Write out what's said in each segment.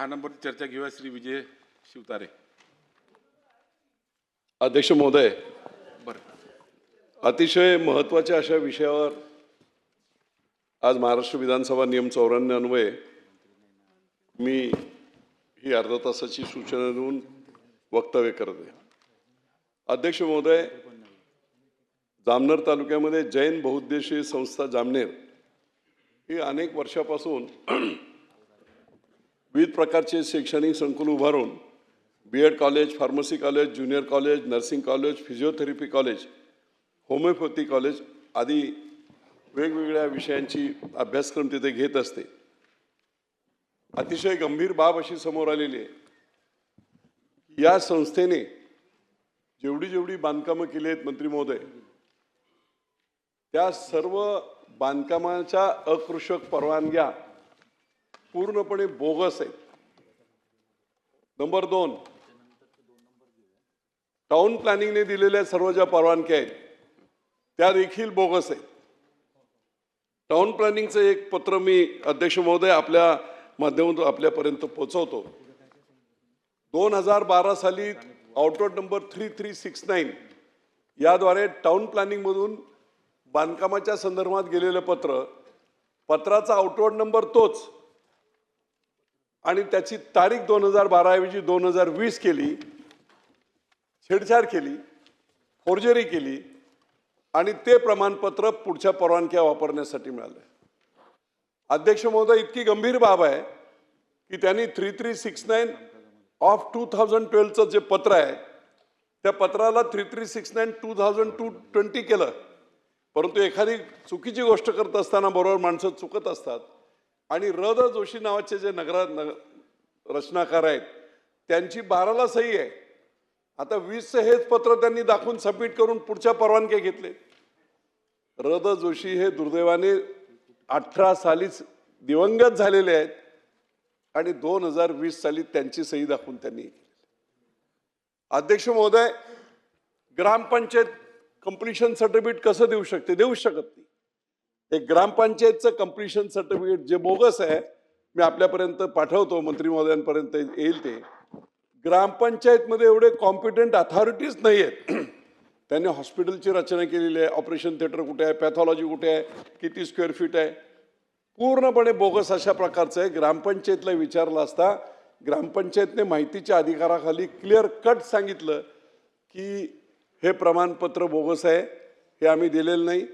6 नंबरची चर्चा घेऊया. श्री विजय शिवतारे. अध्यक्ष महोदय, बरं, अतिशय महत्त्वाच्या अशा विषयावर आज महाराष्ट्र विधानसभा नियम 94 अन्वये मी ही अर्धा तासाची सूचना देऊन वक्तव्य करत आहे. अध्यक्ष महोदय, जामनेर तालुक्यामध्ये जैन बहुउद्देशीय संस्था जामनेर ही अनेक वर्षापासून विविध प्रकारचे शैक्षणिक संकुल उभारून B.Ed college, pharmacy college, junior college, nursing college, physiotherapy college, homeopathy college आदी वेगवेगळ्या विषयांची अभ्यासक्रम तिथे घेत असते. अतिशय गंभीर बाब अशी समोर आलेली आहे. या संस्थेने जेवढी बांधकामं केली आहेत मंत्री महोदय, त्या सर्व बांधकामाच्या अकृषक परवानग्या पूर्णपणे बोगस आहेत. नंबर 2, टाउन प्लॅनिंगने दिलेल्या सर्व ज्या परवानग्या आहेत त्या देखील बोगस आहेत. टाउन प्लॅनिंगचं एक पत्र मी अध्यक्ष महोदय आपल्या माध्यमातून आपल्यापर्यंत पोहोचवतो. 2012 साली आउटवर्ड नंबर 3369 याद्वारे टाउन प्लॅनिंगमधून बांधकामाच्या संदर्भात गेलेलं पत्राचा आउटवर्ड नंबर तोच आणि त्याची तारीख 2012 ऐवजी 2020 केली, छेडछाड केली, फोर्जरी केली आणि ते प्रमाणपत्र पुढच्या परवानग्या वापरण्यासाठी मिळालं. अध्यक्ष महोदय, इतकी गंभीर बाब आहे की त्यांनी 3369 ऑफ 2012चं जे पत्र आहे त्या पत्राला 3369/2020 केलं. परंतु एखादी चुकीची गोष्ट करत असताना बरोबर माणसं चुकत असतात आणि र.द. जोशी नावाचे जे रचनाकार आहेत त्यांची 12ला सही आहे. आता 20चं हेच पत्र त्यांनी दाखवून सबमिट करून पुढच्या परवानग्या घेतले. र.द. जोशी हे दुर्दैवाने 18 सालीच दिवंगत झालेले आहेत आणि 2020 साली त्यांची सही दाखवून त्यांनी. अध्यक्ष महोदय, ग्रामपंचायत कंप्लीशन सर्टिफिकेट कसं देऊ शकते? देऊ शकत नाही. एक ग्रामपंचायतचं कंप्लीशन सर्टिफिकेट जे बोगस आहे, मी आपल्यापर्यंत पाठवतो, मंत्री महोदयांपर्यंत येईल ते. ग्रामपंचायतमध्ये एवढे कॉम्पिटंट अथॉरिटीज नाही आहेत. त्यांनी हॉस्पिटलची रचना केलेली आहे, ऑपरेशन थिएटर कुठे आहे, पॅथॉलॉजी कुठे आहे, किती स्क्वेअर फीट आहे, पूर्णपणे बोगस अशा प्रकारचं आहे. ग्रामपंचायतला विचारलं असता ग्रामपंचायतने माहितीच्या अधिकाराखाली क्लिअर कट सांगितलं की हे प्रमाणपत्र बोगस आहे, हे आम्ही दिलेलं नाही.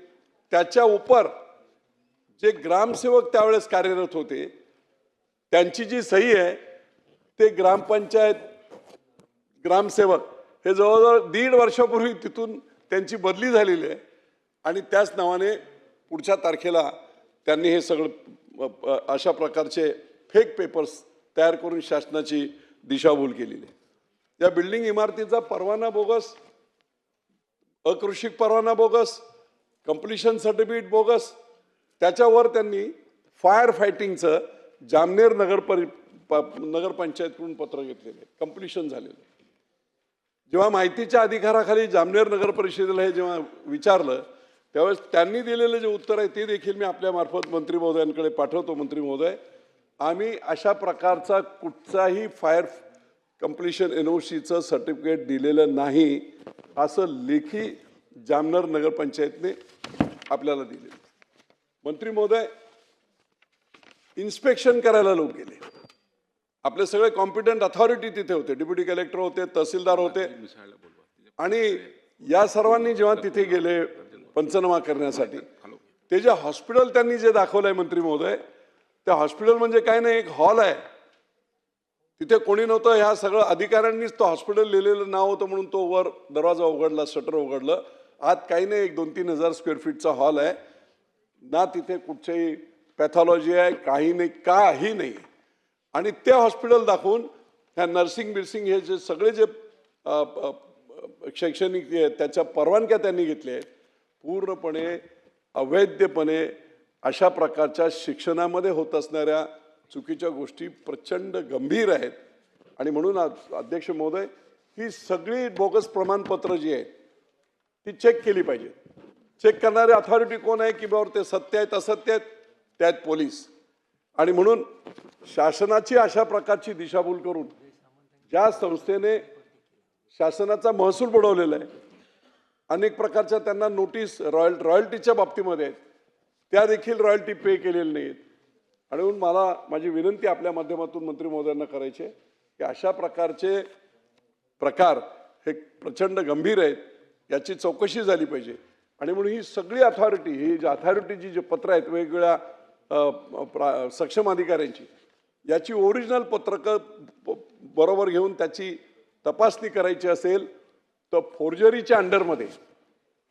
त्याच्या उपर जे ग्रामसेवक त्यावेळेस कार्यरत होते त्यांची जी सही आहे ते ग्रामसेवक हे जवळजवळ 1.5 वर्षापूर्वी तिथून त्यांची बदली झालेली आहे आणि त्याच नावाने पुढच्या तारखेला त्यांनी हे सगळं अशा प्रकारचे फेक पेपर्स तयार करून शासनाची दिशाभूल केलेली आहे. या बिल्डिंग इमारतीचा परवाना बोगस, अकृषिक परवाना बोगस, कंप्लीशन सर्टिफिकेट बोगस. त्याच्यावर त्यांनी फायर फायटिंगचं जामनेर नगरपंचायतकडून पत्र घेतलेलं आहे, कंप्लीशन झालेलं. जेव्हा माहितीच्या अधिकाराखाली जामनेर नगर परिषदेला हे जेव्हा विचारलं त्यावेळेस त्यांनी दिलेलं जे उत्तर आहे ते देखील मी आपल्या मार्फत मंत्री महोदयांकडे पाठवतो. मंत्री महोदय, आम्ही अशा प्रकारचा कुठचाही फायर कंप्लीशन NOCचं सर्टिफिकेट दिलेलं नाही असं लेखी जामनेर नगरपंचायतने आपल्याला दिले. मंत्री महोदय, इन्स्पेक्शन करायला लोक गेले. आपले सगळे कॉम्पिटंट अथॉरिटी तिथे होते, डेप्युटी कलेक्टर होते, तहसीलदार होते आणि या सर्वांनी जेव्हा तिथे गेले पंचनामा करण्यासाठी ते जे हॉस्पिटल त्यांनी जे दाखवलंय मंत्री महोदय, त्या हॉस्पिटल म्हणजे काय नाही, एक हॉल आहे. तिथे कोणी नव्हतं. ह्या सगळं अधिकाऱ्यांनीच तो हॉस्पिटल लिहिलेलं नाव होतं म्हणून तो वर दरवाजा उघडला, शटर उघडलं. आत काही नाही, 2-3 हजार स्क्वेअर फीटचा हॉल आहे ना. तिथे कुठच्याही पॅथॉलॉजी आहे, काही नाही. आणि ते हॉस्पिटल दाखवून ह्या नर्सिंग हे जे सगळे जे शैक्षणिक त्याच्या परवानग्या त्यांनी घेतल्या आहेत पूर्णपणे अवैधपणे अशा प्रकारच्या शिक्षणामध्ये होत असणाऱ्या चुकीच्या गोष्टी प्रचंड गंभीर आहेत. आणि म्हणून अध्यक्ष महोदय, ही सगळी बोगस प्रमाणपत्र जी आहेत ती चेक केली पाहिजे. चेक करणारे अथॉरिटी कोण आहे की बाबा ते सत्य आहेत असत्य आहेत, त्यात पोलीस. आणि म्हणून शासनाची अशा प्रकारची दिशाभूल करून ज्या संस्थेने शासनाचा महसूल बुडवलेला आहे, अनेक प्रकारच्या त्यांना नोटीस रॉयल्टीच्या बाबतीमध्ये आहेत, त्या देखील रॉयल्टी पे केलेल्या नाहीत. आणि म्हणून मला माझी विनंती आपल्या माध्यमातून मंत्री महोदयांना करायची आहे की अशा प्रकारचे प्रकार हे प्रचंड गंभीर आहेत, याची चौकशी झाली पाहिजे. आणि म्हणून ही सगळी अथॉरिटीची जी पत्रं आहेत वेगवेगळ्या सक्षम अधिकाऱ्यांची, याची ओरिजिनल पत्रकं बरोबर घेऊन त्याची तपासणी करायची असेल तर फोर्जरीच्या अंडरमध्ये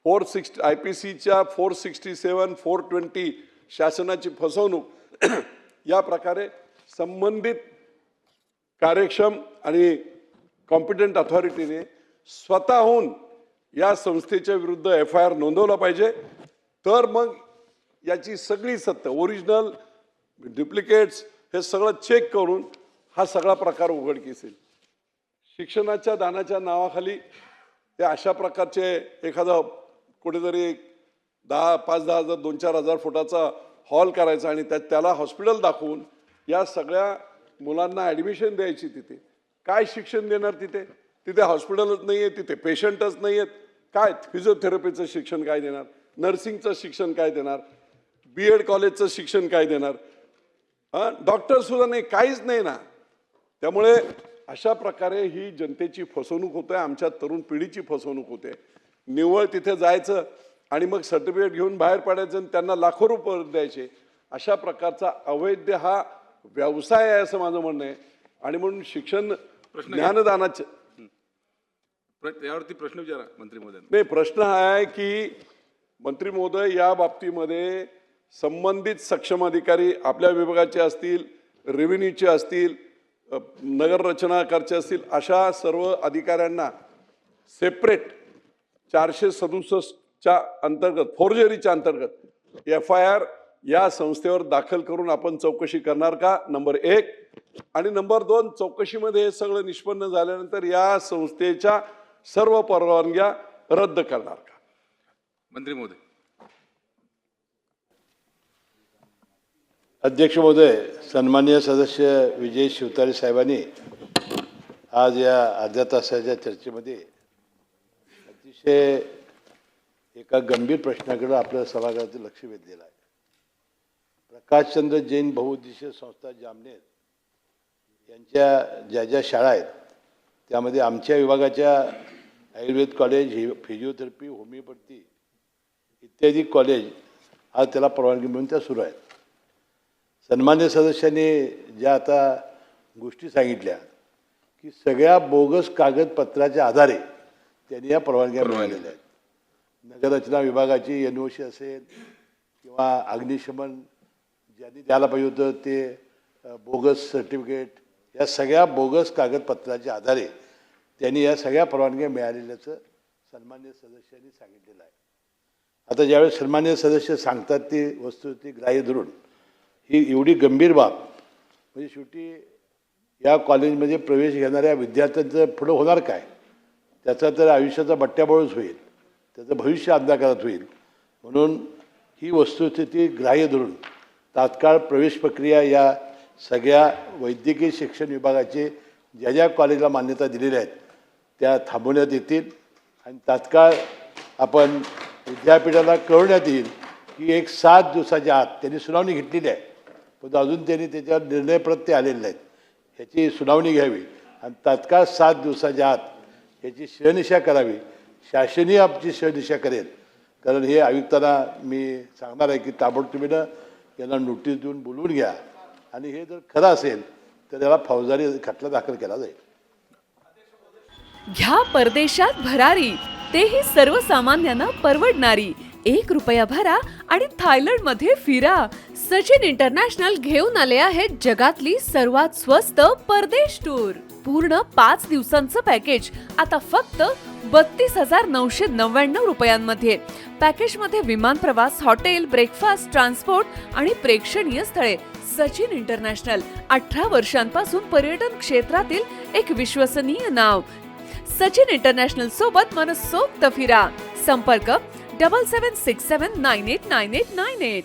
460 IPCच्या 467, 420 शासनाची फसवणूक या प्रकारे संबंधित कार्यक्षम आणि कॉम्पिटंट अथॉरिटीने स्वतःहून या संस्थेच्या विरुद्ध FIR नोंदवला पाहिजे. तर मग याची सगळी सत्य, ओरिजिनल, डुप्लिकेट्स हे सगळं चेक करून हा सगळा प्रकार उघडकीस येईल. शिक्षणाच्या दानाच्या नावाखाली ते अशा प्रकारचे एखादा कुठेतरी 5-10 हजार 2-4 हजार फुटाचा हॉल करायचा आणि त्याला हॉस्पिटल दाखवून या सगळ्या मुलांना ॲडमिशन द्यायची. तिथे काय शिक्षण देणार? तिथे हॉस्पिटलच नाही आहे, तिथे पेशंटच नाही आहेत. काय फिजिओथेरपीचं शिक्षण काय देणार? नर्सिंगचं शिक्षण काय देणार? BEd कॉलेजचं शिक्षण काय देणार? डॉक्टरसुद्धा नाही, काहीच नाही ना. त्यामुळे अशा प्रकारे ही जनतेची फसवणूक होते, आमच्या तरुण पिढीची फसवणूक होते. निव्वळ तिथे जायचं आणि मग सर्टिफिकेट घेऊन बाहेर पडायचं आणि त्यांना लाखो रुपये द्यायचे. अशा प्रकारचा अवैध हा व्यवसाय आहे असं माझं म्हणणं आहे. आणि म्हणून शिक्षण ज्ञानदानाचे यावरती प्रश्न विचारा मंत्री महोदय. नाही, प्रश्न हा आहे की मंत्री महोदय या बाबतीमध्ये संबंधित सक्षम अधिकारी आपल्या विभागाचे असतील, रेव्हेन्यूचे असतील, नगर रचनाकारचे असतील, अशा सर्व अधिकाऱ्यांना सेपरेट 467च्या अंतर्गत फोर्जरीच्या अंतर्गत FIR या संस्थेवर दाखल करून आपण चौकशी करणार का? नंबर 1. आणि नंबर 2, चौकशीमध्ये हे सगळं निष्पन्न झाल्यानंतर या संस्थेच्या सर्व परवानग्या रद्द करणार का? मंत्री महोदय. अध्यक्ष महोदय, सन्माननीय सदस्य विजय शिवतारे साहेबांनी आज या अर्ध्या तासाच्या चर्चेमध्ये अतिशय एका गंभीर प्रश्नाकडे आपल्या सभागृहाचं लक्ष वेधलेलं आहे. प्रकाशचंद्र जैन बहुउद्देशीय संस्था जामनेर यांच्या ज्या शाळा आहेत त्यामध्ये आमच्या विभागाच्या आयुर्वेद कॉलेज, फिजिओथेरपी, होमिओपॅथी इत्यादी कॉलेज आज त्याला परवानगी मिळून त्या सुरू आहेत. सन्मान्य सदस्यांनी ज्या आता गोष्टी सांगितल्या की सगळ्या बोगस कागदपत्राच्या आधारे त्यांनी या परवानग्या मिळालेल्या आहेत. नगररचना विभागाची NOC असेल किंवा अग्निशमन ज्यांनी द्यायला पाहिजे होतं ते बोगस सर्टिफिकेट, या सगळ्या बोगस कागदपत्राच्या आधारे त्यांनी या सगळ्या परवानग्या मिळालेल्याचं सन्मान्य सदस्यांनी सांगितलेलं आहे. आता ज्यावेळेस सन्मान्य सदस्य सांगतात ती वस्तुस्थिती ग्राह्य धरून ही एवढी गंभीर बाब, म्हणजे शेवटी या कॉलेजमध्ये प्रवेश घेणाऱ्या विद्यार्थ्यांचं पुढं होणार काय? त्याचा तर आयुष्याचा बट्ट्याबोळच होईल, त्याचं भविष्य अंधकारात होईल. म्हणून ही वस्तुस्थिती ग्राह्य धरून तात्काळ प्रवेश प्रक्रिया या सगळ्या वैद्यकीय शिक्षण विभागाचे ज्या कॉलेजला मान्यता दिलेल्या आहेत त्या थांबवण्यात येतील आणि तात्काळ आपण विद्यापीठाला कळवण्यात येईल की 7 दिवसाच्या आत त्यांनी सुनावणी घेतलेली आहे, पण अजून त्यांनी त्याच्यावर निर्णय प्रत्यय आलेले नाहीत. ह्याची सुनावणी घ्यावी आणि तात्काळ 7 दिवसाच्या आत ह्याची शहनिशा करावी. शासनही आमची शहनिशा करेल, कारण हे आयुक्तांना मी सांगणार आहे की ताबडतोबीनं यांना नोटीस देऊन बोलवून घ्या आणि हे जर खरं असेल तर त्याला फौजदारी खटला दाखल केला जाईल. घ्या परदेशात भरारी, तेही सर्वसामान्यांना परवडणारी. 1 रुपया भरा आणि थायलंडमध्ये फिरा. सचिन इंटरनॅशनल घेऊन आले आहेत जगातली सर्वात स्वस्त परदेश टूर. पूर्ण 5 दिवसांचं पॅकेज आता फक्त 32,999 रुपयांमध्ये. पॅकेजमध्ये विमान प्रवास, हॉटेल, ब्रेकफास्ट, ट्रान्सपोर्ट आणि प्रेक्षणीय स्थळे. सचिन इंटरनॅशनल 18 वर्षांपासून पर्यटन क्षेत्रातील एक विश्वसनीय नाव. सचिन इंटरनॅशनल सोबत मनसोक्त फिरा. संपर्क 7767989898.